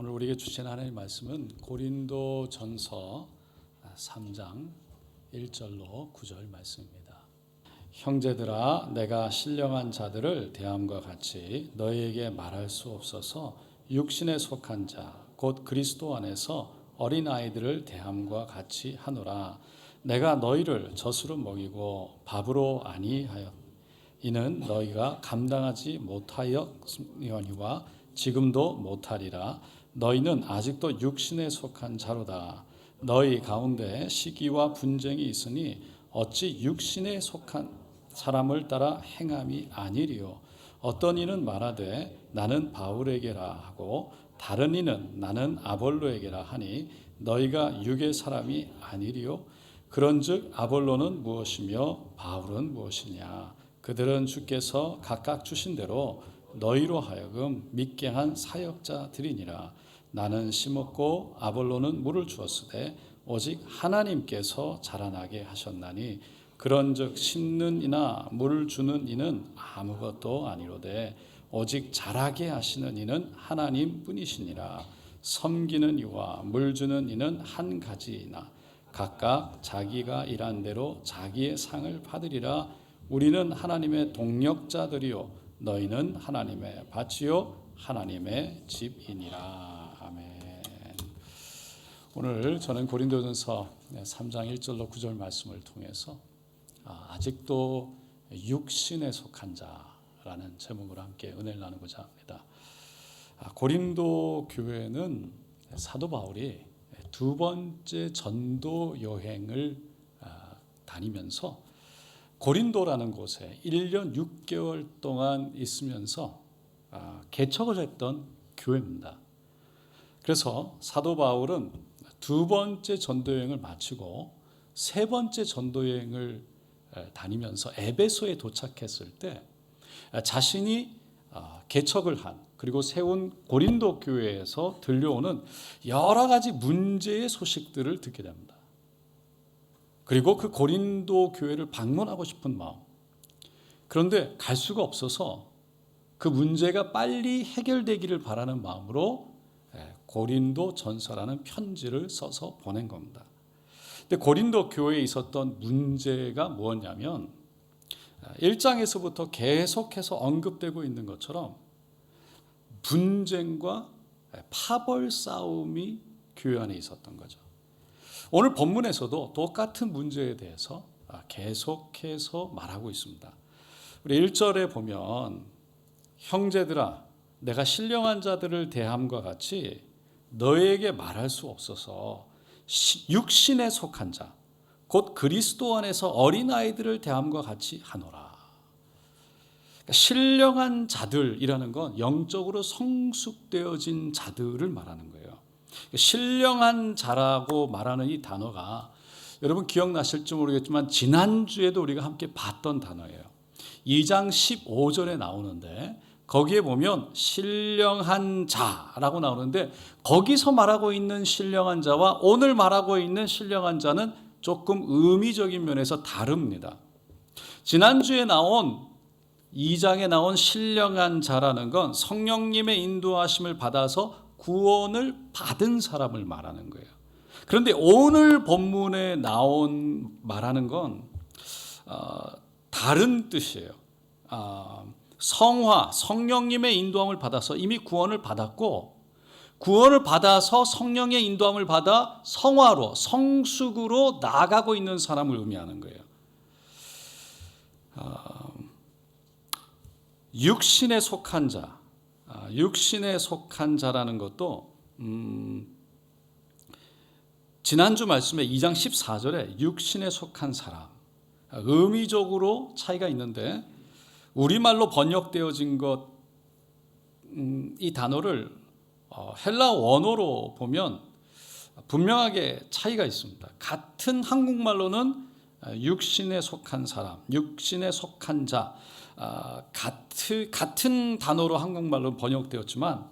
오늘 우리에게 주신 하나님의 말씀은 고린도전서 3장 1절로 9절 말씀입니다. 형제들아, 내가 신령한 자들을 대함과 같이 너희에게 말할 수 없어서 육신에 속한 자 곧 그리스도 안에서 어린아이들을 대함과 같이 하노라. 내가 너희를 젖으로 먹이고 밥으로 아니하였. 이는 너희가 감당하지 못하였으니와 지금도 못하리라. 너희는 아직도 육신에 속한 자로다. 너희 가운데 시기와 분쟁이 있으니 어찌 육신에 속한 사람을 따라 행함이 아니리요. 어떤 이는 말하되 나는 바울에게라 하고 다른 이는 나는 아볼로에게라 하니 너희가 육의 사람이 아니리요. 그런즉 아볼로는 무엇이며 바울은 무엇이냐. 그들은 주께서 각각 주신 대로 너희로 하여금 믿게 한 사역자들이니라. 나는 심었고 아볼로는 물을 주었으되 오직 하나님께서 자라나게 하셨나니 그런즉 심는 이나 물을 주는 이는 아무것도 아니로되 오직 자라게 하시는 이는 하나님 뿐이시니라. 섬기는 이와 물 주는 이는 한 가지이나 각각 자기가 일한 대로 자기의 상을 받으리라. 우리는 하나님의 동력자들이요 너희는 하나님의 밭이요 하나님의 집이니라. 아멘. 오늘 저는 고린도전서 3장 1절로 9절 말씀을 통해서 아직도 육신에 속한 자라는 제목으로 함께 은혜를 나누고자 합니다. 고린도 교회는 사도 바울이 두 번째 전도 여행을 다니면서 고린도라는 곳에 1년 6개월 동안 있으면서 개척을 했던 교회입니다. 그래서 사도 바울은 두 번째 전도여행을 마치고 세 번째 전도여행을 다니면서 에베소에 도착했을 때 자신이 개척을 한 그리고 세운 고린도 교회에서 들려오는 여러 가지 문제의 소식들을 듣게 됩니다. 그리고 그 고린도 교회를 방문하고 싶은 마음. 그런데 갈 수가 없어서 그 문제가 빨리 해결되기를 바라는 마음으로 고린도 전서라는 편지를 써서 보낸 겁니다. 근데 고린도 교회에 있었던 문제가 무엇냐면 1장에서부터 계속해서 언급되고 있는 것처럼 분쟁과 파벌 싸움이 교회 안에 있었던 거죠. 오늘 본문에서도 똑같은 문제에 대해서 계속해서 말하고 있습니다. 우리 1절에 보면 형제들아 내가 신령한 자들을 대함과 같이 너희에게 말할 수 없어서 육신에 속한 자 곧 그리스도 안에서 어린아이들을 대함과 같이 하노라. 그러니까 신령한 자들이라는 건 영적으로 성숙되어진 자들을 말하는 거예요. 신령한 자라고 말하는 이 단어가 여러분 기억나실지 모르겠지만 지난주에도 우리가 함께 봤던 단어예요. 2장 15절에 나오는데 거기에 보면 신령한 자라고 나오는데 거기서 말하고 있는 신령한 자와 오늘 말하고 있는 신령한 자는 조금 의미적인 면에서 다릅니다. 지난주에 나온 2장에 나온 신령한 자라는 건 성령님의 인도하심을 받아서 구원을 받은 사람을 말하는 거예요. 그런데 오늘 본문에 나온 말하는 건 다른 뜻이에요. 성화, 성령님의 인도함을 받아서 이미 구원을 받았고 구원을 받아서 성령의 인도함을 받아 성화로, 성숙으로 나아가고 있는 사람을 의미하는 거예요. 육신에 속한 자, 육신에 속한 자라는 것도 지난주 말씀에 2장 14절에 육신에 속한 사람, 의미적으로 차이가 있는데 우리말로 번역되어진 것, 이 단어를 헬라 원어로 보면 분명하게 차이가 있습니다. 같은 한국말로는 육신에 속한 사람, 육신에 속한 자, 같은 단어로 한국말로 번역되었지만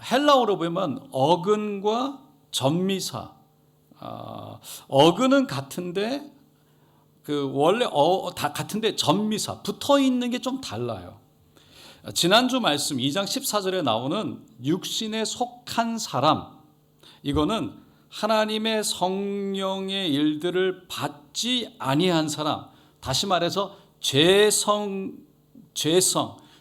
헬라어로 보면 어근과 전미사, 어근은 같은데 그 원래 다 같은데 전미사 붙어 있는 게 좀 달라요. 지난주 말씀 2장 14절에 나오는 육신에 속한 사람, 이거는 하나님의 성령의 일들을 받지 아니한 사람, 다시 말해서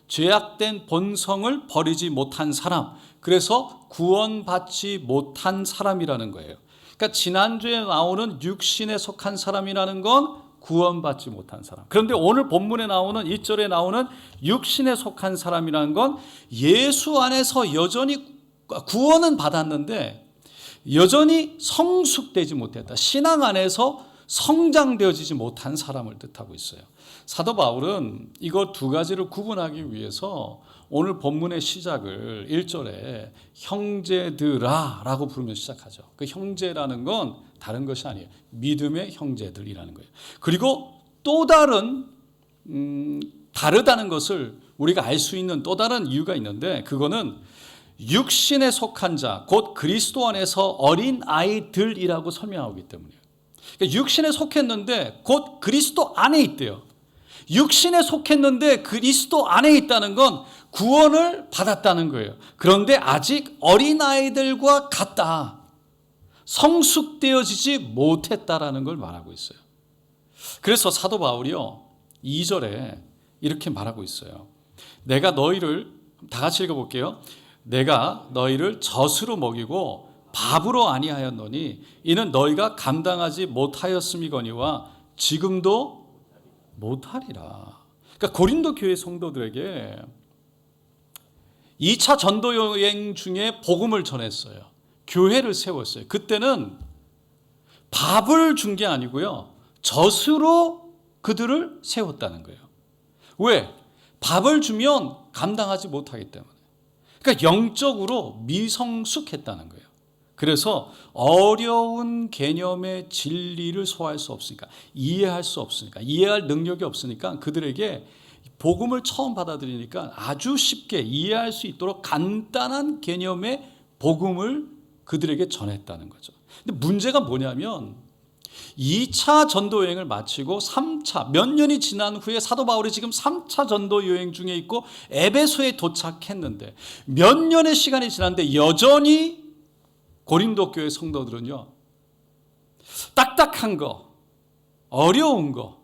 죄악된 본성을 버리지 못한 사람, 그래서 구원받지 못한 사람이라는 거예요. 그러니까 지난주에 나오는 육신에 속한 사람이라는 건 구원받지 못한 사람. 그런데 오늘 본문에 나오는 1절에 나오는 육신에 속한 사람이라는 건 예수 안에서 여전히 구원은 받았는데 여전히 성숙되지 못했다. 신앙 안에서 성장되어지지 못한 사람을 뜻하고 있어요. 사도 바울은 이거 두 가지를 구분하기 위해서 오늘 본문의 시작을 1절에 형제들아 라고 부르면서 시작하죠. 그 형제라는 건 다른 것이 아니에요. 믿음의 형제들이라는 거예요. 그리고 또 다른 다르다는 것을 우리가 알 수 있는 또 다른 이유가 있는데, 그거는 육신에 속한 자, 곧 그리스도 안에서 어린 아이들이라고 설명하기 때문이에요. 그러니까 육신에 속했는데 곧 그리스도 안에 있대요. 육신에 속했는데 그리스도 안에 있다는 건 구원을 받았다는 거예요. 그런데 아직 어린아이들과 같다. 성숙되어지지 못했다라는 걸 말하고 있어요. 그래서 사도 바울이요 2절에 이렇게 말하고 있어요. 내가 너희를, 다 같이 읽어볼게요. 내가 너희를 젖으로 먹이고 밥으로 아니하였노니 이는 너희가 감당하지 못하였음이거니와 지금도 못하리라. 그러니까 고린도 교회 성도들에게 2차 전도 여행 중에 복음을 전했어요. 교회를 세웠어요. 그때는 밥을 준 게 아니고요, 젖으로 그들을 세웠다는 거예요. 왜? 밥을 주면 감당하지 못하기 때문에. 그러니까 영적으로 미성숙했다는 거예요. 그래서 어려운 개념의 진리를 소화할 수 없으니까, 이해할 수 없으니까, 이해할 능력이 없으니까 그들에게 복음을 처음 받아들이니까 아주 쉽게 이해할 수 있도록 간단한 개념의 복음을 그들에게 전했다는 거죠. 근데 문제가 뭐냐면 2차 전도 여행을 마치고 3차, 몇 년이 지난 후에 사도 바울이 지금 3차 전도 여행 중에 있고 에베소에 도착했는데 몇 년의 시간이 지났는데 여전히 고린도 교회 성도들은요, 딱딱한 거, 어려운 거,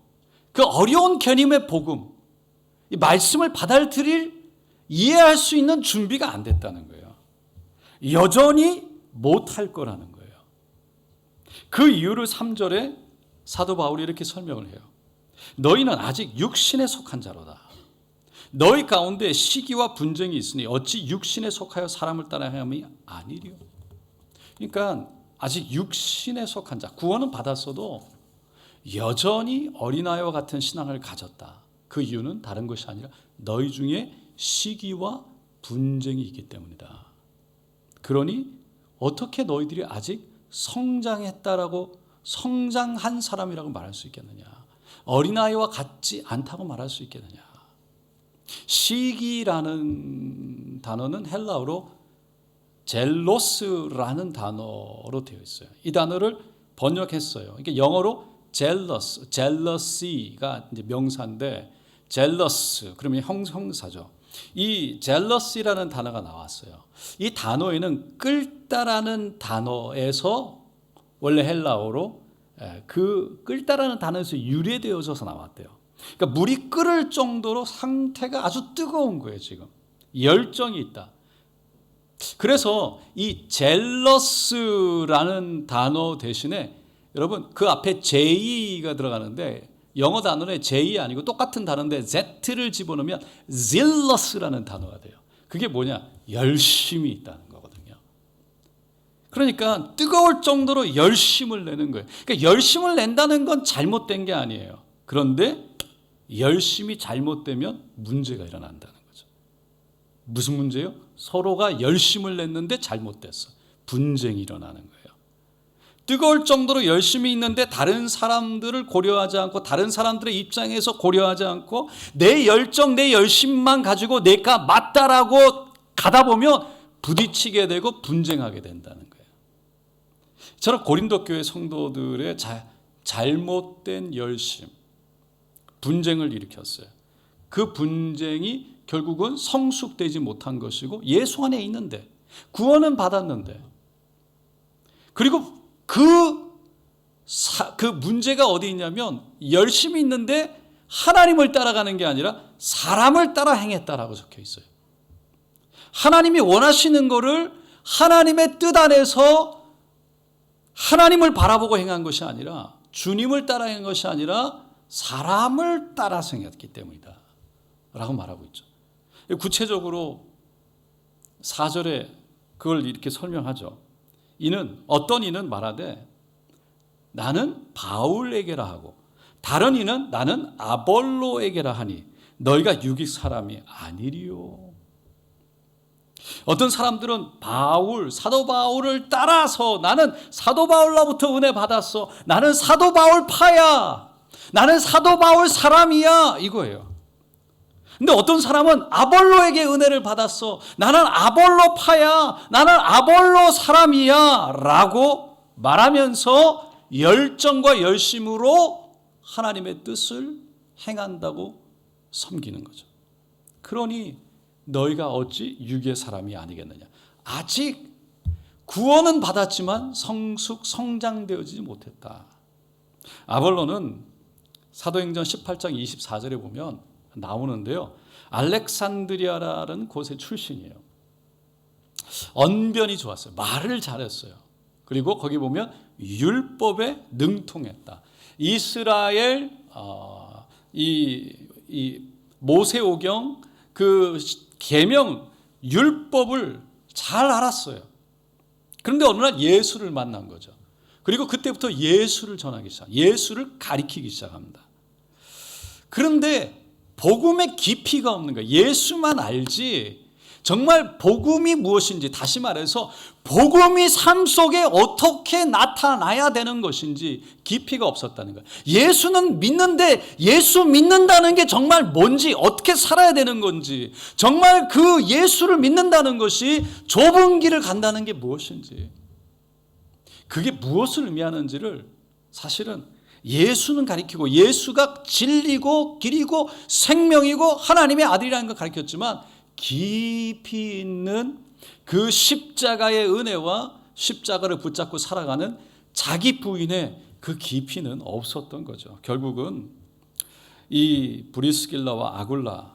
그 어려운 개념의 복음, 이 말씀을 받아들일, 이해할 수 있는 준비가 안 됐다는 거예요. 여전히 못할 거라는 거예요. 그 이유를 3절에 사도 바울이 이렇게 설명을 해요. 너희는 아직 육신에 속한 자로다. 너희 가운데 시기와 분쟁이 있으니 어찌 육신에 속하여 사람을 따라 행함이 아니리요. 그러니까 아직 육신에 속한 자, 구원은 받았어도 여전히 어린아이와 같은 신앙을 가졌다. 그 이유는 다른 것이 아니라 너희 중에 시기와 분쟁이 있기 때문이다. 그러니 어떻게 너희들이 아직 성장했다라고, 성장한 사람이라고 말할 수 있겠느냐? 어린아이와 같지 않다고 말할 수 있겠느냐? 시기라는 단어는 헬라어로 젤로스라는 단어로 되어 있어요. 이 단어를 번역했어요. 그러니까 영어로 jealous, jealousy가 이제 명사인데 jealous 그러면 형사죠. 이 jealous이라는 단어가 나왔어요. 이 단어에는 끓다라는 단어에서 원래 헬라어로 그 끓다라는 단어에서 유래되어져서 나왔대요. 그러니까 물이 끓을 정도로 상태가 아주 뜨거운 거예요. 지금 열정이 있다. 그래서 이 jealous라는 단어 대신에 여러분 그 앞에 J가 들어가는데 영어 단어는 J 아니고 똑같은 단어인데 Z를 집어넣으면 zealous라는 단어가 돼요. 그게 뭐냐? 열심이 있다는 거거든요. 그러니까 뜨거울 정도로 열심을 내는 거예요. 그러니까 열심을 낸다는 건 잘못된 게 아니에요. 그런데 열심이 잘못되면 문제가 일어난다는 거죠. 무슨 문제요? 서로가 열심을 냈는데 잘못됐어. 분쟁이 일어나는 거예요. 뜨거울 정도로 열심히 있는데 다른 사람들을 고려하지 않고 다른 사람들의 입장에서 고려하지 않고 내 열정, 내 열심만 가지고 내가 맞다라고 가다 보면 부딪히게 되고 분쟁하게 된다는 거예요. 저는 고린도 교회 성도들의 잘못된 열심, 분쟁을 일으켰어요. 그 분쟁이 결국은 성숙되지 못한 것이고 예수 안에 있는데 구원은 받았는데 그리고 그 문제가 어디 있냐면 열심히 있는데 하나님을 따라가는 게 아니라 사람을 따라 행했다라고 적혀 있어요. 하나님이 원하시는 거를 하나님의 뜻 안에서 하나님을 바라보고 행한 것이 아니라 주님을 따라 행한 것이 아니라 사람을 따라서 행했기 때문이다 라고 말하고 있죠. 구체적으로 4절에 그걸 이렇게 설명하죠. 어떤 이는 말하되 나는 바울에게라 하고 다른 이는 나는 아볼로에게라 하니 너희가 육익 사람이 아니리요. 어떤 사람들은 사도 바울을 따라서 나는 사도 바울로부터 은혜 받았어. 나는 사도 바울 파야. 나는 사도 바울 사람이야. 이거예요. 근데 어떤 사람은 아볼로에게 은혜를 받았어. 나는 아볼로 파야. 나는 아볼로 사람이야. 라고 말하면서 열정과 열심으로 하나님의 뜻을 행한다고 섬기는 거죠. 그러니 너희가 어찌 육의 사람이 아니겠느냐. 아직 구원은 받았지만 성장되어지지 못했다. 아볼로는 사도행전 18장 24절에 보면 나오는데요. 알렉산드리아라는 곳의 출신이에요. 언변이 좋았어요. 말을 잘했어요. 그리고 거기 보면 율법에 능통했다. 이스라엘 이 모세오경 그 계명 율법을 잘 알았어요. 그런데 어느 날 예수를 만난 거죠. 그리고 그때부터 예수를 전하기 예수를 가리키기 시작합니다. 그런데 복음의 깊이가 없는 거예요. 예수만 알지 정말 복음이 무엇인지, 다시 말해서 복음이 삶 속에 어떻게 나타나야 되는 것인지 깊이가 없었다는 거예요. 예수는 믿는데 예수 믿는다는 게 정말 뭔지, 어떻게 살아야 되는 건지, 정말 그 예수를 믿는다는 것이 좁은 길을 간다는 게 무엇인지, 그게 무엇을 의미하는지를 사실은 예수는 가리키고 예수가 진리고 길이고 생명이고 하나님의 아들이라는 걸 가르쳤지만 깊이 있는 그 십자가의 은혜와 십자가를 붙잡고 살아가는 자기 부인의 그 깊이는 없었던 거죠. 결국은 이 브리스길라와 아굴라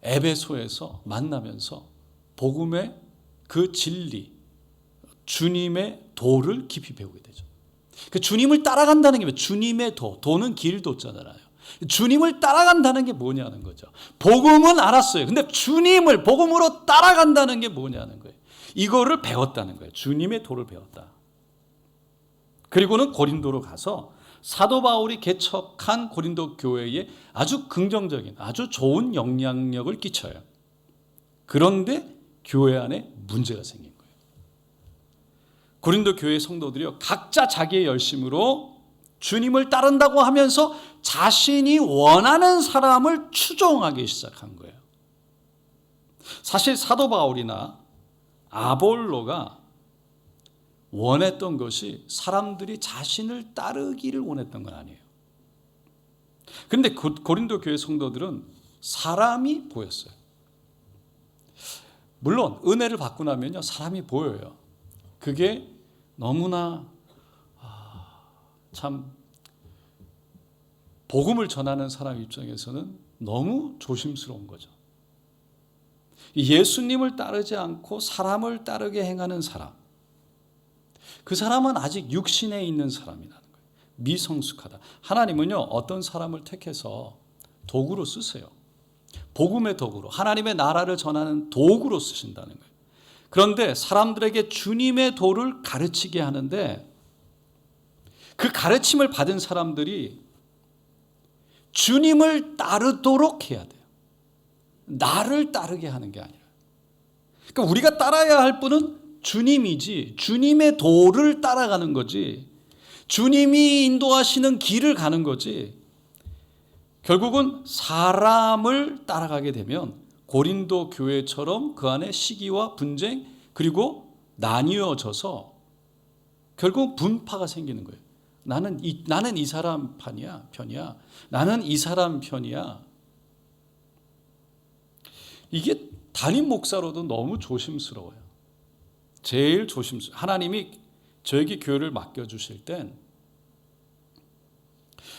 에베소에서 만나면서 복음의 그 진리, 주님의 도를 깊이 배우게 되죠. 그 주님을 따라간다는 게 주님의 도는 길도잖아요. 주님을 따라간다는 게 뭐냐는 거죠. 복음은 알았어요. 근데 주님을 복음으로 따라간다는 게 뭐냐는 거예요. 이거를 배웠다는 거예요. 주님의 도를 배웠다. 그리고는 고린도로 가서 사도 바울이 개척한 고린도 교회에 아주 긍정적인, 아주 좋은 영향력을 끼쳐요. 그런데 교회 안에 문제가 생긴 거예요. 고린도 교회 성도들이요, 각자 자기의 열심으로 주님을 따른다고 하면서 자신이 원하는 사람을 추종하기 시작한 거예요. 사실 사도 바울이나 아볼로가 원했던 것이 사람들이 자신을 따르기를 원했던 건 아니에요. 그런데 고린도 교회 성도들은 사람이 보였어요. 물론 은혜를 받고 나면요, 사람이 보여요. 그게 너무나 참 복음을 전하는 사람 입장에서는 너무 조심스러운 거죠. 예수님을 따르지 않고 사람을 따르게 행하는 사람, 그 사람은 아직 육신에 있는 사람이라는 거예요. 미성숙하다. 하나님은요, 어떤 사람을 택해서 도구로 쓰세요. 복음의 도구로, 하나님의 나라를 전하는 도구로 쓰신다는 거예요. 그런데 사람들에게 주님의 도를 가르치게 하는데 그 가르침을 받은 사람들이 주님을 따르도록 해야 돼요. 나를 따르게 하는 게 아니라. 그러니까 우리가 따라야 할 분은 주님이지, 주님의 도를 따라가는 거지, 주님이 인도하시는 길을 가는 거지. 결국은 사람을 따라가게 되면 고린도 교회처럼 그 안에 시기와 분쟁 그리고 나뉘어져서 결국 분파가 생기는 거예요. 나는 이 사람 편이야. 나는 이 사람 편이야. 이게 담임 목사로도 너무 조심스러워요. 제일 조심스러워요. 하나님이 저에게 교회를 맡겨주실 땐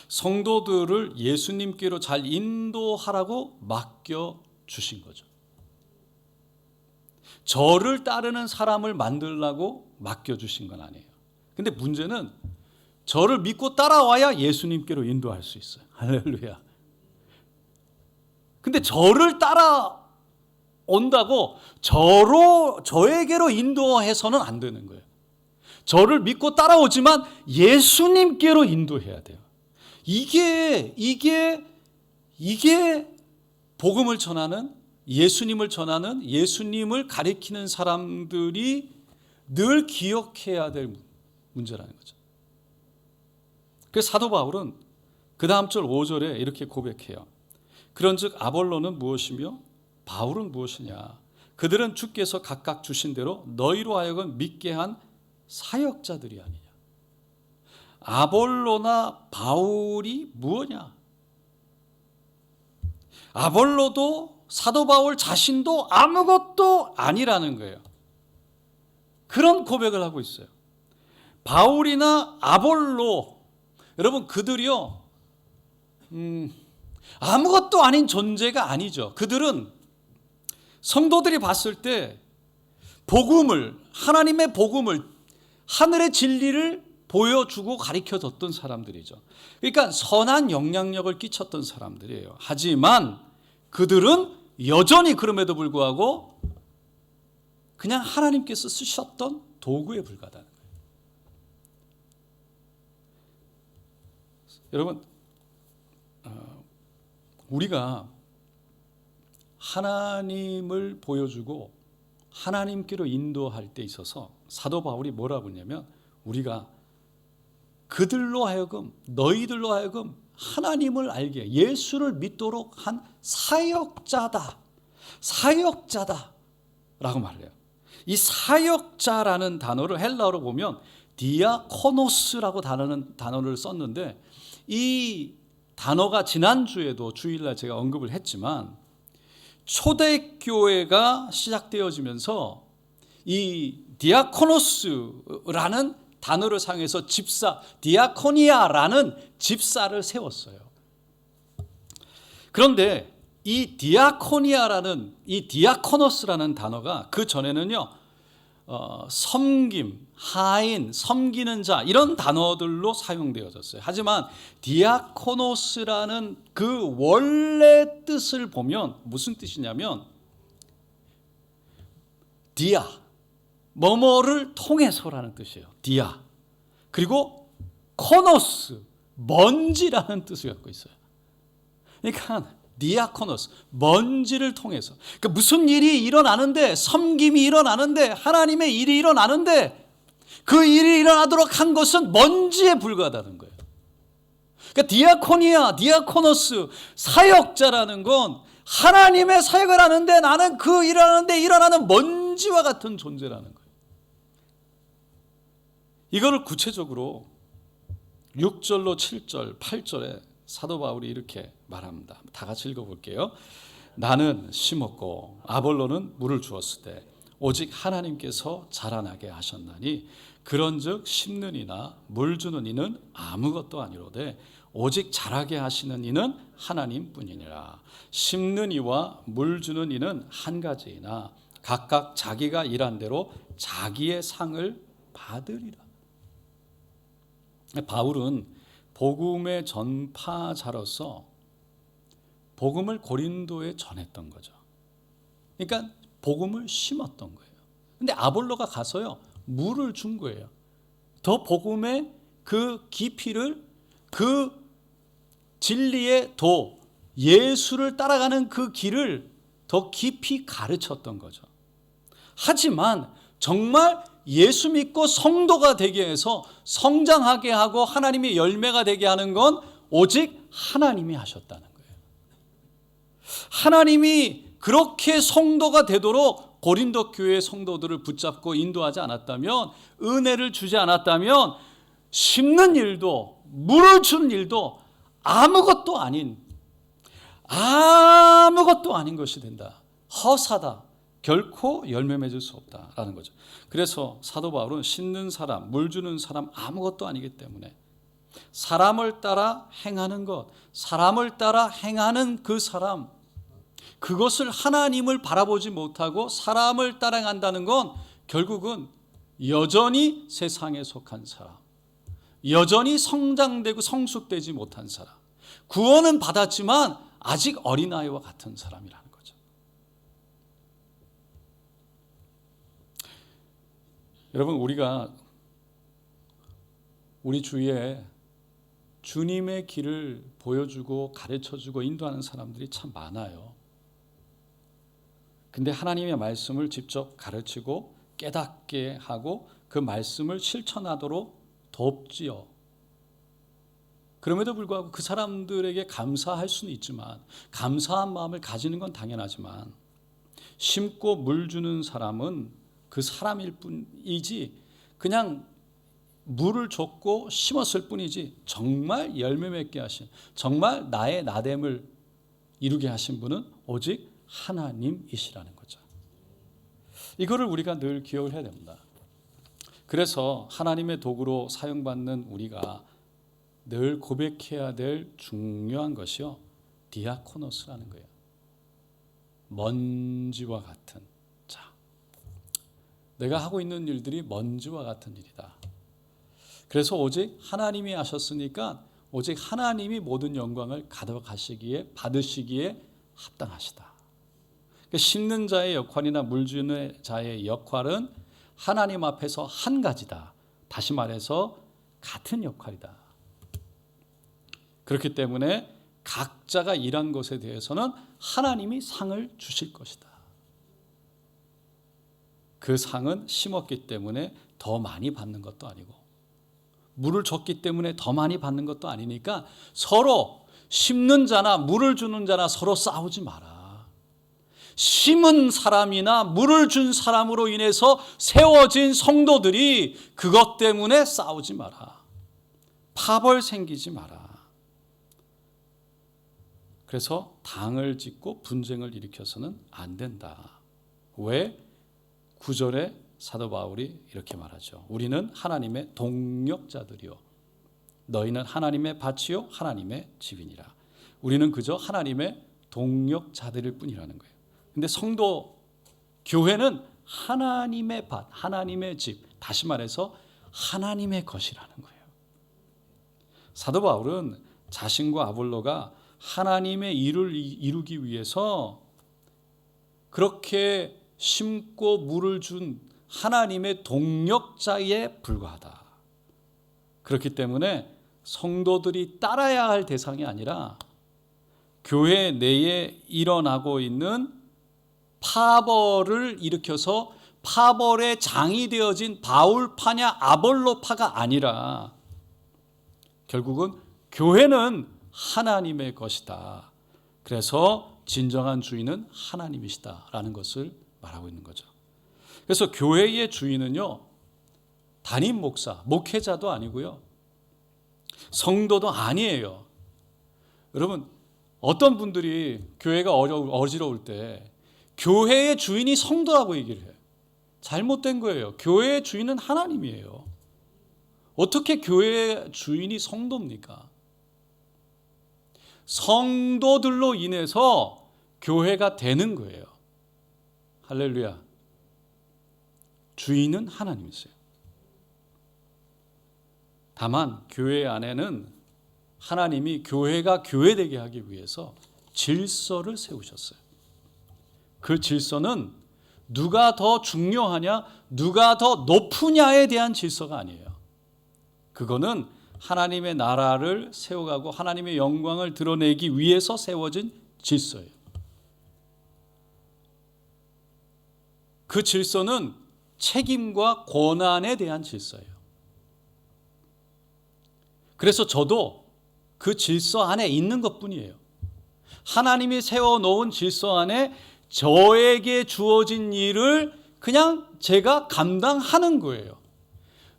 성도들을 예수님께로 잘 인도하라고 맡겨주신 거죠. 저를 따르는 사람을 만들라고 맡겨주신 건 아니에요. 근데 문제는 저를 믿고 따라와야 예수님께로 인도할 수 있어요. 할렐루야. 근데 저를 따라온다고 저에게로 인도해서는 안 되는 거예요. 저를 믿고 따라오지만 예수님께로 인도해야 돼요. 이게 복음을 전하는, 예수님을 전하는, 예수님을 가리키는 사람들이 늘 기억해야 될 문제라는 거죠. 그래서 사도 바울은 그 다음 절 5절에 이렇게 고백해요. 그런즉 아볼로는 무엇이며 바울은 무엇이냐? 그들은 주께서 각각 주신 대로 너희로 하여금 믿게 한 사역자들이 아니냐. 아볼로나 바울이 무엇이냐? 아볼로도 사도 바울 자신도 아무것도 아니라는 거예요. 그런 고백을 하고 있어요. 바울이나 아볼로, 여러분 그들이요 아무것도 아닌 존재가 아니죠. 그들은 성도들이 봤을 때 복음을, 하나님의 복음을, 하늘의 진리를 보여주고 가르쳐줬던 사람들이죠. 그러니까 선한 영향력을 끼쳤던 사람들이에요. 하지만 그들은 여전히 그럼에도 불구하고 그냥 하나님께서 쓰셨던 도구에 불과하다는 거예요. 여러분, 우리가 하나님을 보여주고 하나님께로 인도할 때 있어서 사도 바울이 뭐라고 했냐면, 우리가 그들로 하여금, 너희들로 하여금 하나님을 알게, 예수를 믿도록 한 사역자다 라고 말해요. 이 사역자라는 단어를 헬라어로 보면 디아코노스라고 단어를 썼는데, 이 단어가 지난주에도 주일날 제가 언급을 했지만, 초대교회가 시작되어지면서 이 디아코노스라는 단어를 사용해서 집사, 디아코니아라는 집사를 세웠어요. 그런데 이 디아코니아라는, 이 디아코노스라는 단어가 그 전에는요, 섬김, 하인, 섬기는 자, 이런 단어들로 사용되어졌어요. 하지만 디아코노스라는 그 원래 뜻을 보면 무슨 뜻이냐면, 디아, 뭐뭐를 통해서라는 뜻이에요. 디아. 그리고 코노스, 먼지라는 뜻을 갖고 있어요. 그러니까 디아코노스, 먼지를 통해서. 그러니까 무슨 일이 일어나는데, 섬김이 일어나는데, 하나님의 일이 일어나는데, 그 일이 일어나도록 한 것은 먼지에 불과하다는 거예요. 그러니까 디아코니아, 디아코노스, 사역자라는 건 하나님의 사역을 하는데 나는 그 일을 하는데 일어나는 먼지와 같은 존재라는 거예요. 이거를 구체적으로 6절로 7절, 8절에 사도 바울이 이렇게 말합니다. 다 같이 읽어볼게요. 나는 심었고 아볼로는 물을 주었을 때 오직 하나님께서 자라나게 하셨나니, 그런즉 심는 이나 물 주는 이는 아무것도 아니로되 오직 자라게 하시는 이는 하나님뿐이니라. 심는 이와 물 주는 이는 한 가지이나 각각 자기가 일한 대로 자기의 상을 받으리라. 바울은 복음의 전파자로서 복음을 고린도에 전했던 거죠. 그러니까 복음을 심었던 거예요. 근데 아볼로가 가서요, 물을 준 거예요. 더 복음의 그 깊이를, 그 진리의 도, 예수를 따라가는 그 길을 더 깊이 가르쳤던 거죠. 하지만 정말 예수 믿고 성도가 되게 해서 성장하게 하고 하나님의 열매가 되게 하는 건 오직 하나님이 하셨다는 거예요. 하나님이 그렇게 성도가 되도록 고린도 교회의 성도들을 붙잡고 인도하지 않았다면, 은혜를 주지 않았다면 심는 일도 물을 주는 일도 아무것도 아닌 것이 된다. 허사다. 결코 열매 맺을 수 없다라는 거죠. 그래서 사도 바울은 심는 사람, 물 주는 사람 아무것도 아니기 때문에 사람을 따라 행하는 것, 사람을 따라 행하는 그 사람, 그것을 하나님을 바라보지 못하고 사람을 따라간다는 건 결국은 여전히 세상에 속한 사람, 여전히 성장되고 성숙되지 못한 사람, 구원은 받았지만 아직 어린아이와 같은 사람이라는 거죠. 여러분, 우리가 우리 주위에 주님의 길을 보여주고 가르쳐주고 인도하는 사람들이 참 많아요. 근데 하나님의 말씀을 직접 가르치고 깨닫게 하고 그 말씀을 실천하도록 돕지요. 그럼에도 불구하고 그 사람들에게 감사할 수는 있지만, 감사한 마음을 가지는 건 당연하지만, 심고 물 주는 사람은 그 사람일 뿐이지 그냥 물을 줬고 심었을 뿐이지 정말 열매 맺게 하신, 정말 나의 나됨을 이루게 하신 분은 오직 하나님이시라는 거죠. 이거를 우리가 늘 기억을 해야 됩니다. 그래서 하나님의 도구로 사용받는 우리가 늘 고백해야 될 중요한 것이요, 디아코노스라는 거예요. 먼지와 같은 자, 내가 하고 있는 일들이 먼지와 같은 일이다. 그래서 오직 하나님이 하셨으니까 오직 하나님이 모든 영광을 가져가시기에, 받으시기에 합당하시다. 심는 자의 역할이나 물 주는 자의 역할은 하나님 앞에서 한 가지다. 다시 말해서 같은 역할이다. 그렇기 때문에 각자가 일한 것에 대해서는 하나님이 상을 주실 것이다. 그 상은 심었기 때문에 더 많이 받는 것도 아니고, 물을 줬기 때문에 더 많이 받는 것도 아니니까 서로 심는 자나 물을 주는 자나 서로 싸우지 마라. 심은 사람이나 물을 준 사람으로 인해서 세워진 성도들이 그것 때문에 싸우지 마라. 파벌 생기지 마라. 그래서 당을 짓고 분쟁을 일으켜서는 안 된다. 왜? 9절에 사도 바울이 이렇게 말하죠. 우리는 하나님의 동역자들이요, 너희는 하나님의 밭이요 하나님의 집이니라. 우리는 그저 하나님의 동역자들일 뿐이라는 거예요. 근데 성도, 교회는 하나님의 밭, 하나님의 집, 다시 말해서 하나님의 것이라는 거예요. 사도 바울은 자신과 아볼로가 하나님의 일을 이루기 위해서 그렇게 심고 물을 준 하나님의 동역자에 불과하다. 그렇기 때문에 성도들이 따라야 할 대상이 아니라 교회 내에 일어나고 있는 파벌을 일으켜서 파벌의 장이 되어진 바울파냐 아볼로파가 아니라 결국은 교회는 하나님의 것이다. 그래서 진정한 주인은 하나님이시다라는 것을 말하고 있는 거죠. 그래서 교회의 주인은요, 담임 목사, 목회자도 아니고요, 성도도 아니에요. 여러분, 어떤 분들이 교회가 어지러울 때 교회의 주인이 성도라고 얘기를 해요. 잘못된 거예요. 교회의 주인은 하나님이에요. 어떻게 교회의 주인이 성도입니까? 성도들로 인해서 교회가 되는 거예요. 할렐루야. 주인은 하나님이세요. 다만 교회 안에는 하나님이 교회가 교회되게 하기 위해서 질서를 세우셨어요. 그 질서는 누가 더 중요하냐, 누가 더 높으냐에 대한 질서가 아니에요. 그거는 하나님의 나라를 세워가고 하나님의 영광을 드러내기 위해서 세워진 질서예요. 그 질서는 책임과 권한에 대한 질서예요. 그래서 저도 그 질서 안에 있는 것뿐이에요. 하나님이 세워놓은 질서 안에 저에게 주어진 일을 그냥 제가 감당하는 거예요.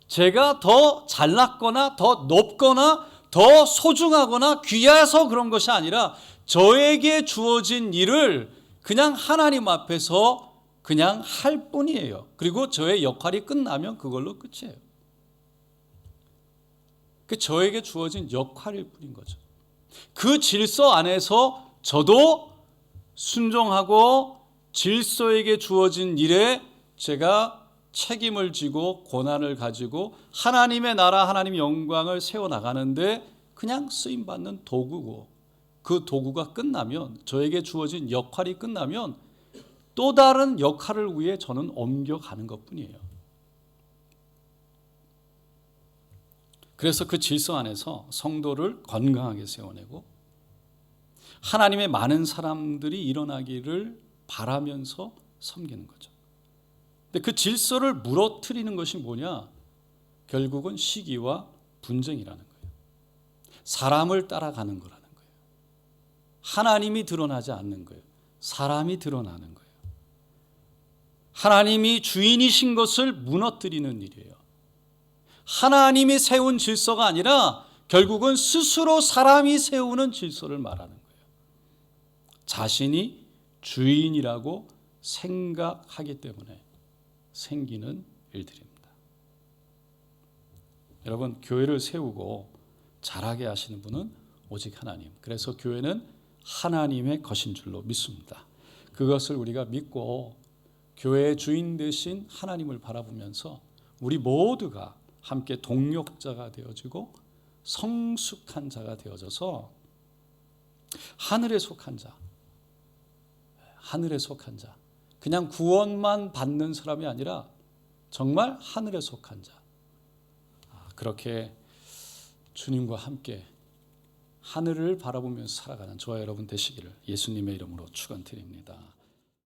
제가 더 잘났거나 더 높거나 더 소중하거나 귀해서 그런 것이 아니라 저에게 주어진 일을 그냥 하나님 앞에서 그냥 할 뿐이에요. 그리고 저의 역할이 끝나면 그걸로 끝이에요. 그 저에게 주어진 역할일 뿐인 거죠. 그 질서 안에서 저도 순종하고 질서에게 주어진 일에 제가 책임을 지고 고난을 가지고 하나님의 나라, 하나님의 영광을 세워나가는데 그냥 쓰임받는 도구고, 그 도구가 끝나면, 저에게 주어진 역할이 끝나면 또 다른 역할을 위해 저는 옮겨가는 것뿐이에요. 그래서 그 질서 안에서 성도를 건강하게 세워내고 하나님의 많은 사람들이 일어나기를 바라면서 섬기는 거죠. 근데 그 질서를 무너뜨리는 것이 뭐냐? 결국은 시기와 분쟁이라는 거예요. 사람을 따라가는 거라는 거예요. 하나님이 드러나지 않는 거예요. 사람이 드러나는 거예요. 하나님이 주인이신 것을 무너뜨리는 일이에요. 하나님이 세운 질서가 아니라 결국은 스스로 사람이 세우는 질서를 말하는 거예요. 자신이 주인이라고 생각하기 때문에 생기는 일들입니다. 여러분, 교회를 세우고 잘하게 하시는 분은 오직 하나님. 그래서 교회는 하나님의 것인 줄로 믿습니다. 그것을 우리가 믿고 교회의 주인 되신 하나님을 바라보면서 우리 모두가 함께 동력자가 되어지고 성숙한 자가 되어져서 하늘에 속한 자, 하늘에 속한 자, 그냥 구원만 받는 사람이 아니라 정말 하늘에 속한 자, 그렇게 주님과 함께 하늘을 바라보면서 살아가는 저와 여러분 되시기를 예수님의 이름으로 축원드립니다.